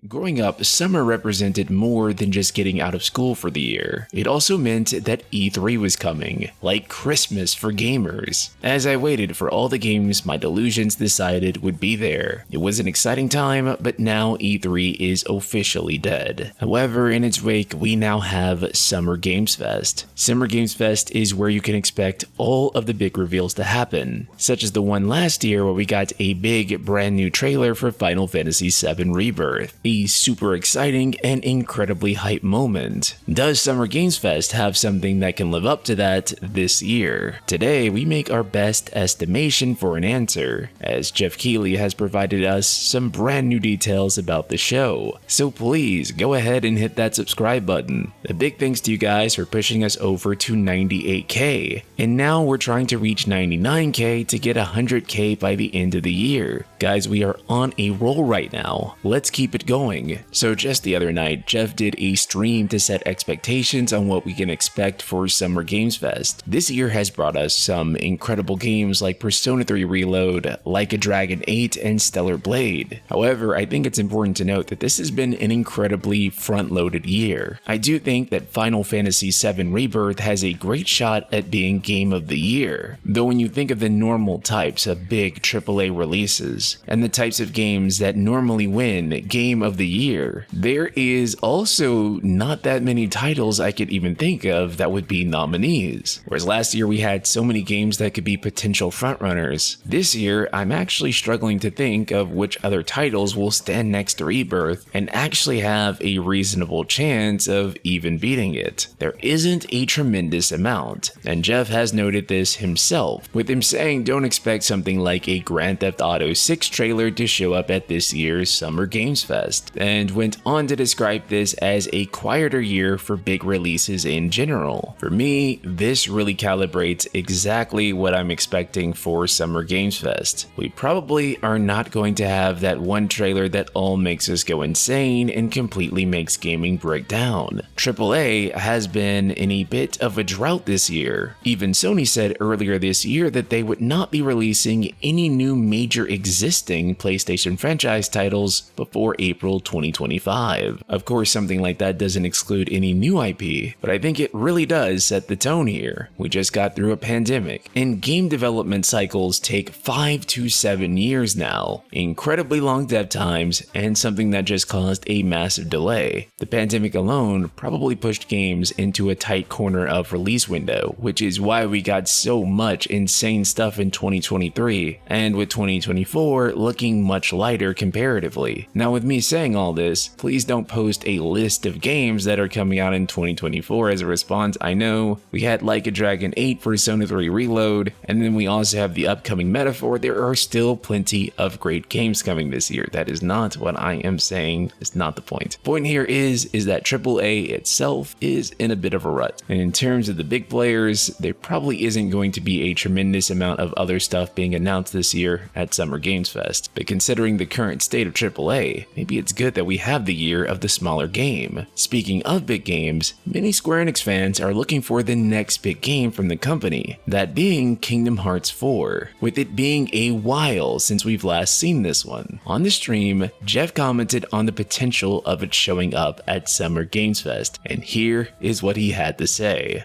Growing up, summer represented more than just getting out of school for the year. It also meant that E3 was coming, like Christmas for gamers. As I waited for all the games my delusions decided would be there, it was an exciting time, but now E3 is officially dead. However, in its wake, we now have Summer Games Fest. Summer Games Fest is where you can expect all of the big reveals to happen, such as the one last year where we got a big brand new trailer for Final Fantasy VII Rebirth. A super exciting and incredibly hype moment. Does Summer Games Fest have something that can live up to that this year? Today, we make our best estimation for an answer, as Geoff Keighley has provided us some brand new details about the show. So please, go ahead and hit that subscribe button. A big thanks to you guys for pushing us over to 98k. And now we're trying to reach 99k to get 100k by the end of the year. Guys, we are on a roll right now. Let's keep it going. So just the other night, Geoff did a stream to set expectations on what we can expect for Summer Games Fest. This year has brought us some incredible games like Persona 3 Reload, Like a Dragon 8, and Stellar Blade. However, I think it's important to note that this has been an incredibly front-loaded year. I do think that Final Fantasy VII Rebirth has a great shot at being Game of the Year, though when you think of the normal types of big AAA releases, and the types of games that normally win Game of the Year, there is also not that many titles I could even think of that would be nominees. Whereas last year we had so many games that could be potential frontrunners. This year, I'm actually struggling to think of which other titles will stand next to Rebirth and actually have a reasonable chance of even beating it. There isn't a tremendous amount, and Geoff has noted this himself, with him saying don't expect something like a Grand Theft Auto 6 trailer to show up at this year's Summer Games Fest, and went on to describe this as a quieter year for big releases in general. For me, this really calibrates exactly what I'm expecting for Summer Games Fest. We probably are not going to have that one trailer that all makes us go insane and completely makes gaming break down. AAA has been in a bit of a drought this year. Even Sony said earlier this year that they would not be releasing any new major existing PlayStation franchise titles before April 2025. Of course, something like that doesn't exclude any new IP, but I think it really does set the tone here. We just got through a pandemic, and game development cycles take 5 to 7 years now. Incredibly long dev times, and something that just caused a massive delay. The pandemic alone probably pushed games into a tight corner of release window, which is why we got so much insane stuff in 2023, and with 2024 looking much lighter comparatively. Now, with me saying all this, please don't post a list of games that are coming out in 2024 as a response. I know we had Like a Dragon 8 for Persona 3 Reload, and then we also have the upcoming Metaphor. There are still plenty of great games coming this year. That is not what I am saying. It's not the point. Point here is that AAA itself is in a bit of a rut. And in terms of the big players, there probably isn't going to be a tremendous amount of other stuff being announced this year at Summer Games Fest. But considering the current state of AAA, maybe it's good that we have the year of the smaller game. Speaking of big games, many Square Enix fans are looking for the next big game from the company, that being Kingdom Hearts 4, with it being a while since we've last seen this one. On the stream, Geoff commented on the potential of it showing up at Summer Games Fest, and here is what he had to say.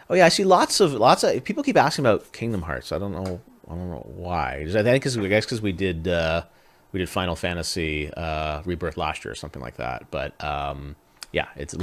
Oh yeah, I see lots of people keep asking about Kingdom Hearts. I don't know why. I think because we did Final Fantasy Rebirth last year or something like that. But yeah, it's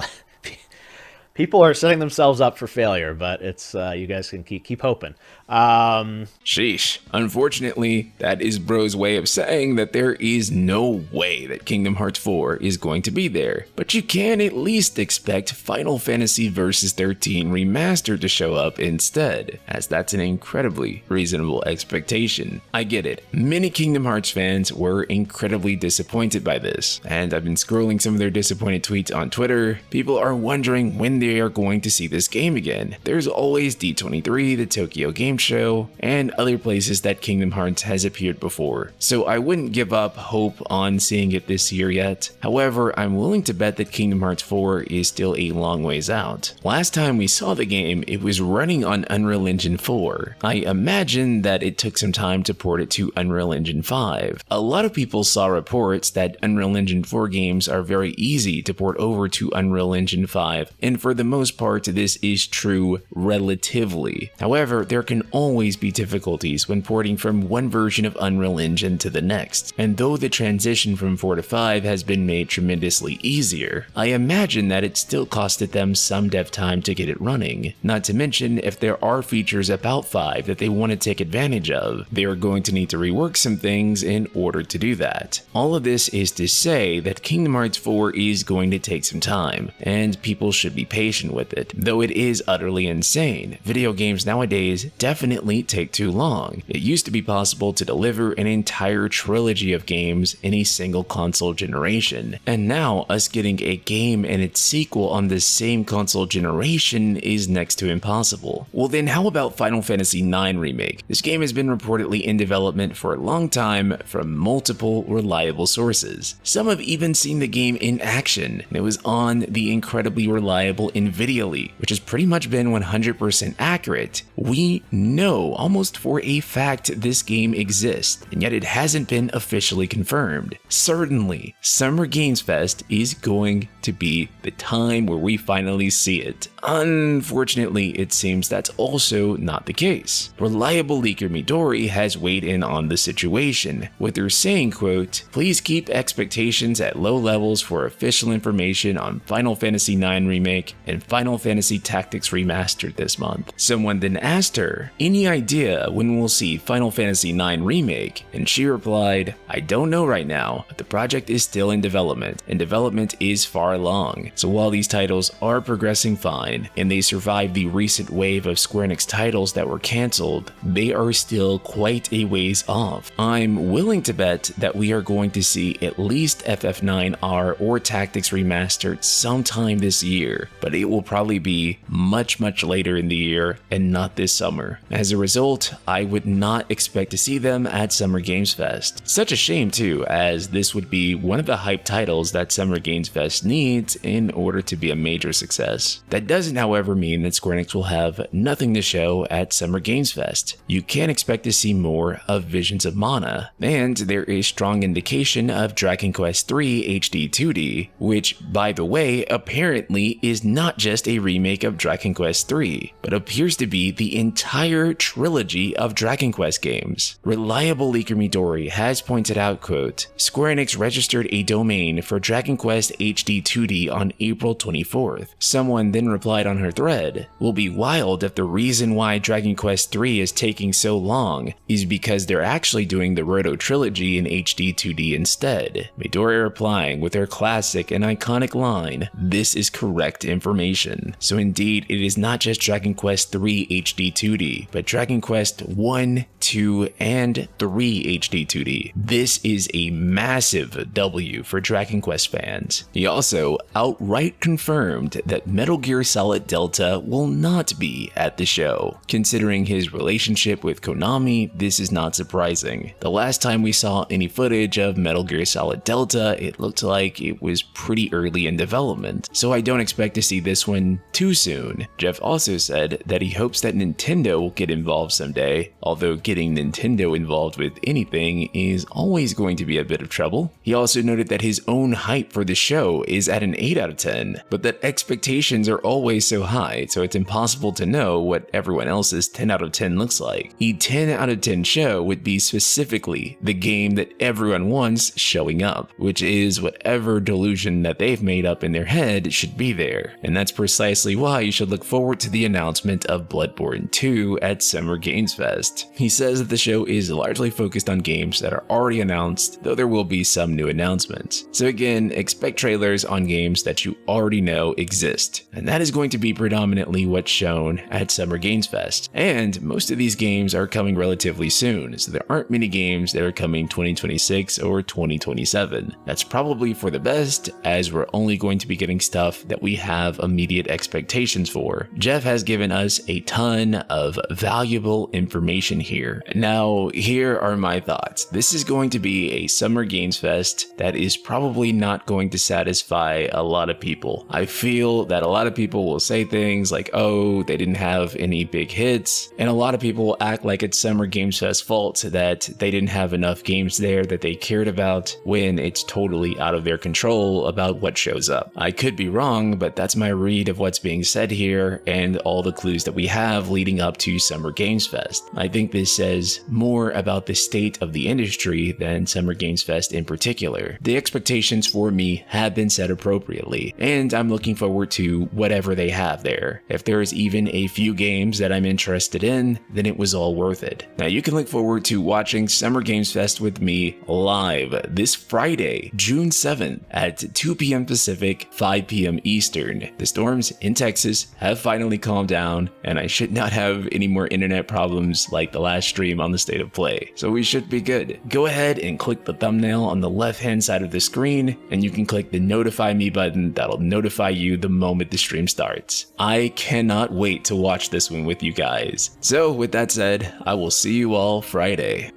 people are setting themselves up for failure, but it's you guys can keep hoping. Sheesh. Unfortunately, that is Bro's way of saying that there is no way that Kingdom Hearts 4 is going to be there. But you can at least expect Final Fantasy Versus 13 Remastered to show up instead, as that's an incredibly reasonable expectation. I get it. Many Kingdom Hearts fans were incredibly disappointed by this, and I've been scrolling some of their disappointed tweets on Twitter. People are wondering when they are going to see this game again. There's always D23, the Tokyo Game Show, and other places that Kingdom Hearts has appeared before, so I wouldn't give up hope on seeing it this year yet. However, I'm willing to bet that Kingdom Hearts 4 is still a long ways out. Last time we saw the game, it was running on Unreal Engine 4. I imagine that it took some time to port it to Unreal Engine 5. A lot of people saw reports that Unreal Engine 4 games are very easy to port over to Unreal Engine 5, and for the most part this is true relatively. However, there can always be difficulties when porting from one version of Unreal Engine to the next, and though the transition from 4 to 5 has been made tremendously easier, I imagine that it still costed them some dev time to get it running. Not to mention, if there are features about 5 that they want to take advantage of, they are going to need to rework some things in order to do that. All of this is to say that Kingdom Hearts 4 is going to take some time, and people should be patient with it, though it is utterly insane. Video games nowadays definitely take too long. It used to be possible to deliver an entire trilogy of games in a single console generation, and now us getting a game and its sequel on the same console generation is next to impossible. Well then, how about Final Fantasy IX Remake? This game has been reportedly in development for a long time from multiple reliable sources. Some have even seen the game in action, and it was on the incredibly reliable Nvidia leak, which has pretty much been 100% accurate. We know almost for a fact this game exists, and yet it hasn't been officially confirmed. Certainly, Summer Games Fest is going to be the time where we finally see it. Unfortunately, it seems that's also not the case. Reliable leaker Midori has weighed in on the situation, with her saying, quote, "Please keep expectations at low levels for official information on Final Fantasy IX Remake and Final Fantasy Tactics Remastered this month." Someone then asked her, "Any idea when we'll see Final Fantasy IX Remake?" And she replied, "I don't know right now, but the project is still in development, and development is far along. So while these titles are progressing fine, and they survived the recent wave of Square Enix titles that were cancelled, they are still quite a ways off. I'm willing to bet that we are going to see at least FF9R or Tactics Remastered sometime this year, but it will probably be much later in the year and not this summer. As a result, I would not expect to see them at Summer Games Fest. Such a shame too, as this would be one of the hype titles that Summer Games Fest needs in order to be a major success. That doesn't, however, mean that Square Enix will have nothing to show at Summer Games Fest. You can expect to see more of Visions of Mana, and there is strong indication of Dragon Quest III HD 2D, which, by the way, apparently is not just a remake of Dragon Quest III, but appears to be the entire trilogy of Dragon Quest games. Reliable leaker Midori has pointed out, quote, "Square Enix registered a domain for Dragon Quest HD 2D on April 24th. Someone then replied on her thread, "Will be wild if the reason why Dragon Quest III is taking so long is because they're actually doing the Roto trilogy in HD 2D instead." Midori replying with her classic and iconic line, "This is correct information." So indeed, it is not just Dragon Quest III HD 2D, but Dragon Quest 1, 2, and 3 HD 2D. This is a massive W for Dragon Quest fans. He also outright confirmed that Metal Gear Solid Delta will not be at the show. Considering his relationship with Konami, this is not surprising. The last time we saw any footage of Metal Gear Solid Delta, it looked like it was pretty early in development, so I don't expect to see this one too soon. Geoff also said that he hopes that Nintendo will get involved someday, although getting Nintendo involved with anything is always going to be a bit of trouble. He also noted that his own hype for the show is at an 8 out of 10, but that expectations are always so high, so it's impossible to know what everyone else's 10 out of 10 looks like. A 10 out of 10 show would be specifically the game that everyone wants showing up, which is whatever delusion that they've made up in their head should be there. And that's precisely why you should look forward to the announcement of Bloodborne 2 at Summer Games Fest. He says that the show is largely focused on games that are already announced, though there will be some new announcements. So again, expect trailers on games that you already know exist. And that is going to be predominantly what's shown at Summer Games Fest. And most of these games are coming relatively soon, so there aren't many games that are coming 2026 or 2027. That's probably for the best, as we're only going to be getting stuff that we have immediate expectations for. Geoff has given us a ton of valuable information here. Now, here are my thoughts. This is going to be a Summer Games Fest that is probably not going to satisfy a lot of people. I feel that a lot of people will say things like, oh, they didn't have any big hits, and a lot of people will act like it's Summer Games Fest fault that they didn't have enough games there that they cared about, when it's totally out of their control about what shows up. I could be wrong, but that's my read of what's being said here and all the clues that we have leading up to Summer Games Fest. I think this says more about the state of the industry than Summer Games Fest in particular. The expectations for me have been set appropriately, and I'm looking forward to whatever they have there. If there is even a few games that I'm interested in, then it was all worth it. Now you can look forward to watching Summer Games Fest with me live this Friday, June 7th at 2 p.m. Pacific, 5 p.m. Eastern. The storms in Texas have finally calmed down, and I should not have any more internet problems like the last stream on the State of Play, so we should be good. Go ahead and click the thumbnail on the left hand side of the screen, and you can click the notify me button. That'll notify you the moment the stream starts. I cannot wait to watch this one with you guys. So with that said, I will see you all Friday.